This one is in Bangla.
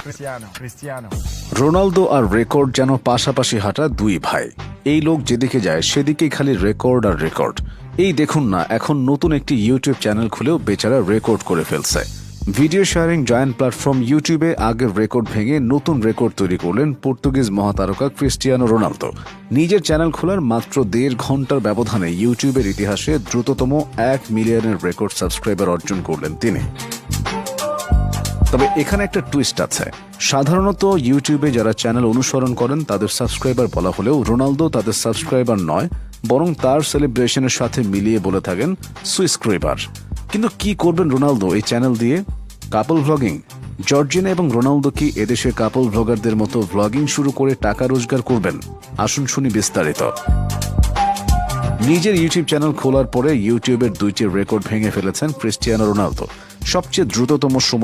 Cristiano. রোনালদো আর রেকর্ড যেন পাশাপাশি হাঁটা দুই ভাই। এই লোক যেদিকে যায় সেদিকেই খালি রেকর্ড আর রেকর্ড। এই দেখুন না, এখন নতুন একটি ইউটিউব চ্যানেল খুলেও বেচারা রেকর্ড করে ফেলছে। ভিডিও শেয়ারিং জয়েন্ট প্ল্যাটফর্ম ইউটিউবে আগের রেকর্ড ভেঙে নতুন রেকর্ড তৈরি করলেন পর্তুগিজ মহাতারকা ক্রিস্টিয়ানো রোনালদো। নিজের চ্যানেল খোলার মাত্র 1.5 ঘন্টার ব্যবধানে ইউটিউবের ইতিহাসে দ্রুততম 1 মিলিয়নের রেকর্ড সাবস্ক্রাইবার অর্জন করলেন তিনি। তবে এখানে একটা টুইস্ট আছে। সাধারণত ইউটিউবে যারা চ্যানেল অনুসরণ করেন তাদের সাবস্ক্রাইবার বলা হলেও রোনালদো তাদের সাবস্ক্রাইবার নয়, বরং তার সেলিব্রেশনের সাথে মিলিয়ে বলে থাকেন সুইস্ক্রাইবার। কিন্তু কি করবেন রোনালদো এই চ্যানেল দিয়ে? কাপল ভ্লগিং? জর্জিনা এবং রোনালদো কি এদেশের কাপল ভ্লগারদের মতো ভ্লগিং শুরু করে টাকা রোজগার করবেন? আসুন শুনি বিস্তারিত। নিজের ইউটিউব চ্যানেল খোলার পরে ইউটিউবের 2টি রেকর্ড ভেঙে ফেলেছেন ক্রিস্টিয়ানো রোনালদো। সবচেয়ে দ্রুততম সময়